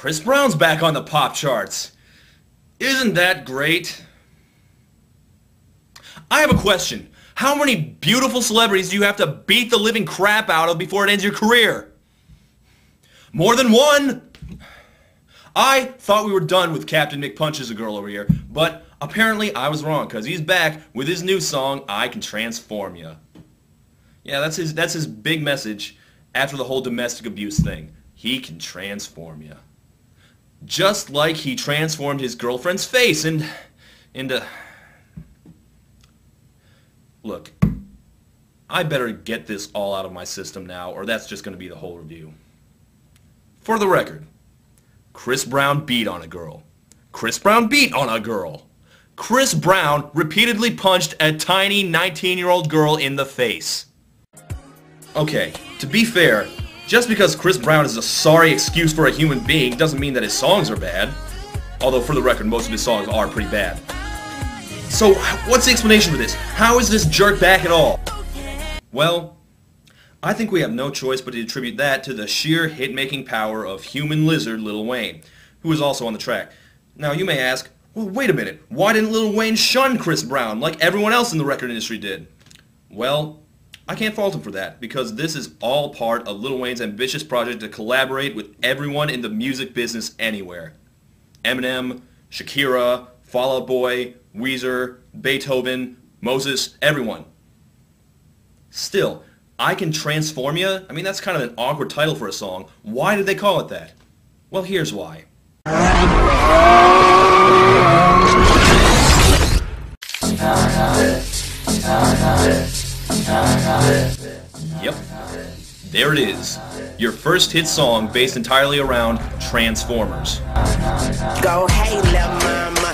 Chris Brown's back on the pop charts. Isn't that great? I have a question. How many beautiful celebrities do you have to beat the living crap out of before it ends your career? More than one? I thought we were done with Captain Nick Punches a Girl over here, but apparently I was wrong, because he's back with his new song, I Can Transform Ya. Yeah, that's his big message after the whole domestic abuse thing. He can transform ya. Just like he transformed his girlfriend's face into... Look, I better get this all out of my system now, or that's just going to be the whole review. For the record, Chris Brown beat on a girl. Chris Brown beat on a girl. Chris Brown repeatedly punched a tiny 19-year-old girl in the face. Okay, to be fair, just because Chris Brown is a sorry excuse for a human being doesn't mean that his songs are bad. Although, for the record, most of his songs are pretty bad. So, what's the explanation for this? How is this jerk back at all? Well, I think we have no choice but to attribute that to the sheer hit-making power of human lizard Lil Wayne, who is also on the track. Now, you may ask, well, wait a minute, why didn't Lil Wayne shun Chris Brown like everyone else in the record industry did? Well, I can't fault him for that, because this is all part of Lil Wayne's ambitious project to collaborate with everyone in the music business anywhere. Eminem, Shakira, Fall Out Boy, Weezer, Beethoven, Moses, everyone. Still, I Can Transform Ya? I mean, that's kind of an awkward title for a song. Why did they call it that? Well, here's why. Yep, there it is. Your first hit song based entirely around Transformers. Go, hey, little mama.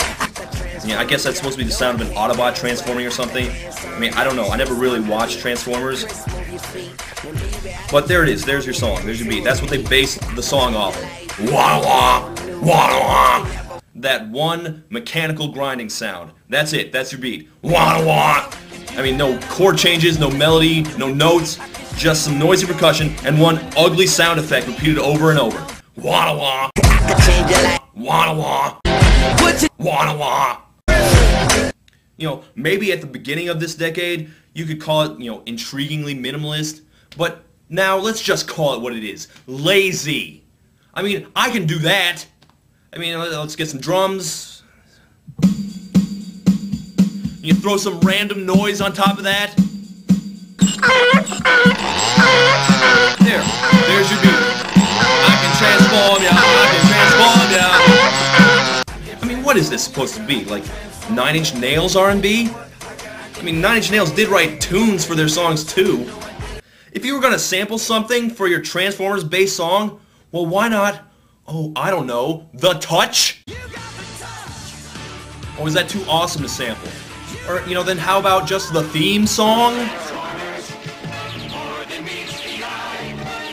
Yeah, I guess that's supposed to be the sound of an Autobot transforming or something. I mean, I don't know. I never really watched Transformers. But there it is. There's your song. There's your beat. That's what they based the song off of. Wah wah, wah wah. That one mechanical grinding sound. That's it. That's your beat. Wah wah. I mean, no chord changes, no melody, no notes, just some noisy percussion and one ugly sound effect repeated over and over. Wah wah. Wah wah. Wah wah. You know, maybe at the beginning of this decade, you could call it, you know, intriguingly minimalist, but now let's just call it what it is. Lazy. I mean, I can do that. I mean, let's get some drums. You throw some random noise on top of that. There's your beat. I can transform ya, I can transform ya. I mean, what is this supposed to be? Like 9 Inch Nails R&B? I mean, 9 Inch Nails did write tunes for their songs too. If you were gonna sample something for your Transformers-based song, well, why not, oh, I don't know, The Touch? Or is that too awesome to sample? Or, you know, then how about just the theme song?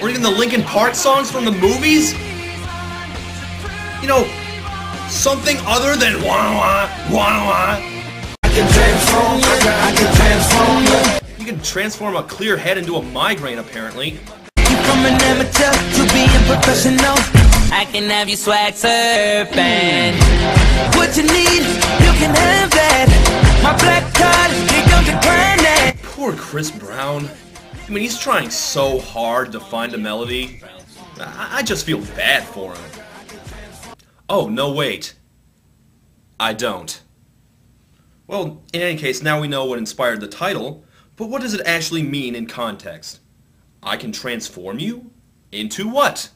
Or even the Linkin Park songs from the movies? You know, something other than wah wah, wah wah. I can transform you. You can transform a clear head into a migraine, apparently. You from an amateur to being professional. I can have you swag surfing. What you need, you can have that. My black card, you don't decline that. Poor Chris Brown. I mean, he's trying so hard to find a melody. I just feel bad for him. Oh, no, wait. I don't. Well, in any case, now we know what inspired the title, but what does it actually mean in context? I can transform you? Into what?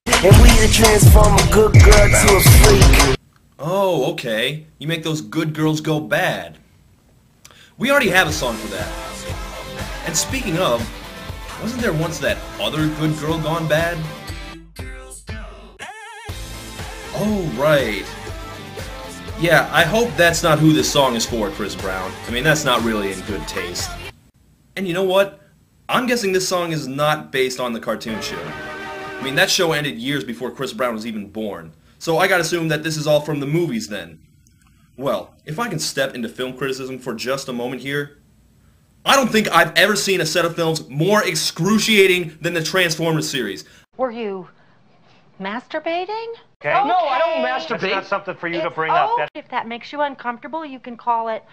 And we can transform a good girl to a freak. Oh, okay. You make those good girls go bad. We already have a song for that. And speaking of, wasn't there once that other good girl gone bad? Oh, right. Yeah, I hope that's not who this song is for, Chris Brown. I mean, that's not really in good taste. And you know what? I'm guessing this song is not based on the cartoon show. I mean, that show ended years before Chris Brown was even born. So I gotta assume that this is all from the movies then. Well, if I can step into film criticism for just a moment here, I don't think I've ever seen a set of films more excruciating than the Transformers series. Were you Masturbating? Okay. No, I don't masturbate. That's not something for you to bring up. If that makes you uncomfortable, you can call it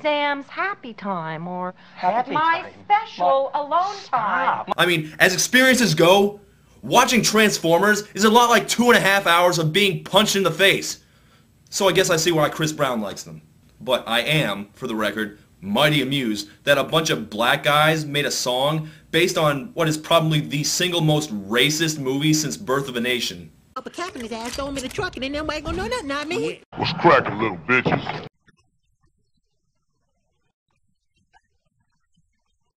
Sam's happy time or Happy my time. special alone time. I mean, as experiences go, watching Transformers is a lot like 2.5 hours of being punched in the face. So I guess I see why Chris Brown likes them. But I am, for the record, mighty amused that a bunch of black guys made a song based on what is probably the single most racist movie since Birth of a Nation. Up a cap in his ass, throw him in the truck, and then nobody gonna know nothing, not me. What's cracking, little bitches?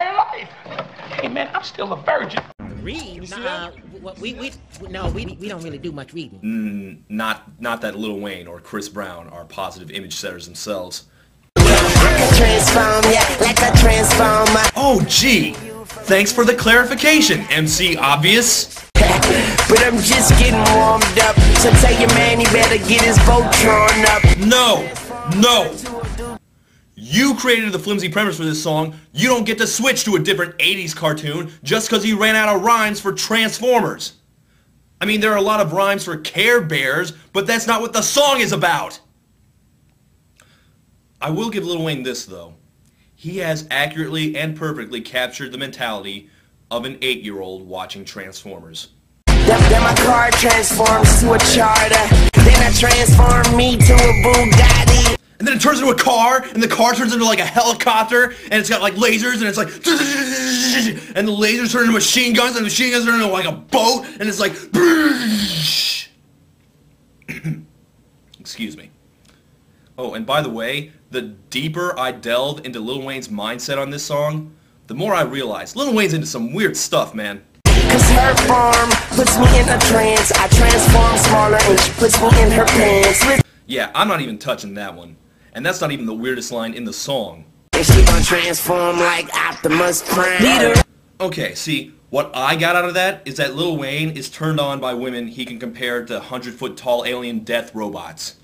Life. Hey man, I'm still a virgin. Read? No, we don't really do much reading. Not that Lil Wayne or Chris Brown are positive image setters themselves. Transform, yeah, like a transformer. Oh gee, thanks for the clarification, MC Obvious. But I'm just getting warmed up. So tell your man he better get his boat drawn up. No. You created the flimsy premise for this song. You don't get to switch to a different 80s cartoon just because you ran out of rhymes for Transformers. I mean, there are a lot of rhymes for Care Bears, but that's not what the song is about. I will give Lil Wayne this, though. He has accurately and perfectly captured the mentality of an 8-year-old watching Transformers. Then my car transforms to a Charter. Then I transform me to a Bugatti. And then it turns into a car, and the car turns into like a helicopter, and it's got like lasers, and it's like, and the lasers turn into machine guns, and the machine guns turn into like a boat, and it's like, excuse me. Oh, and by the way, the deeper I delve into Lil Wayne's mindset on this song, the more I realize Lil Wayne's into some weird stuff, man. Cause her form puts me in a trance. I transform smaller and she puts me in her pants. Yeah, I'm not even touching that one. And that's not even the weirdest line in the song. And she gon' transform like Optimus Prime. Okay, see, what I got out of that is that Lil Wayne is turned on by women he can compare to 100-foot tall alien death robots.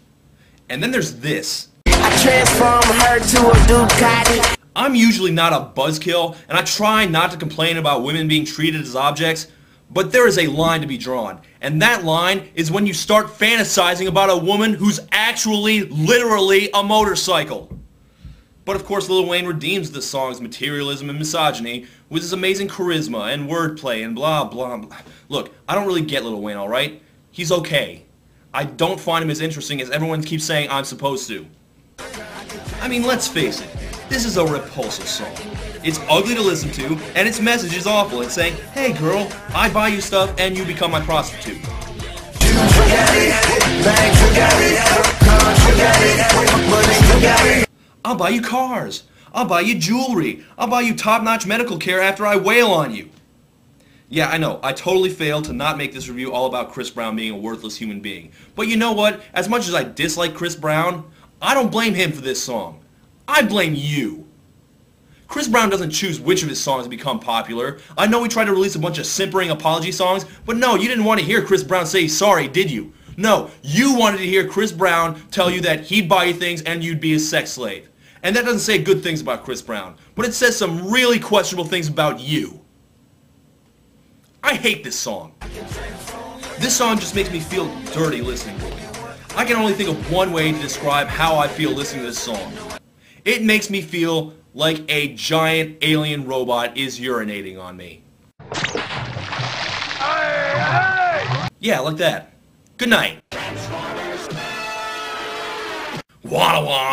And then there's this. I transform her to a Ducati. I'm usually not a buzzkill, and I try not to complain about women being treated as objects, but there is a line to be drawn, and that line is when you start fantasizing about a woman who's actually, literally, a motorcycle. But of course Lil Wayne redeems the song's materialism and misogyny with his amazing charisma and wordplay and blah blah blah. Look, I don't really get Lil Wayne, alright? He's okay. I don't find him as interesting as everyone keeps saying I'm supposed to. I mean, let's face it, this is a repulsive song. It's ugly to listen to, and its message is awful. It's saying, hey girl, I buy you stuff and you become my prostitute. I'll buy you cars. I'll buy you jewelry. I'll buy you top-notch medical care after I wail on you. Yeah, I know, I totally failed to not make this review all about Chris Brown being a worthless human being. But you know what? As much as I dislike Chris Brown, I don't blame him for this song. I blame you. Chris Brown doesn't choose which of his songs become popular. I know he tried to release a bunch of simpering apology songs, but no, you didn't want to hear Chris Brown say sorry, did you? No, you wanted to hear Chris Brown tell you that he'd buy you things and you'd be his sex slave. And that doesn't say good things about Chris Brown, but it says some really questionable things about you. I hate this song. This song just makes me feel dirty listening to it. I can only think of one way to describe how I feel listening to this song. It makes me feel like a giant alien robot is urinating on me. Yeah, like that. Good night. Wah wah.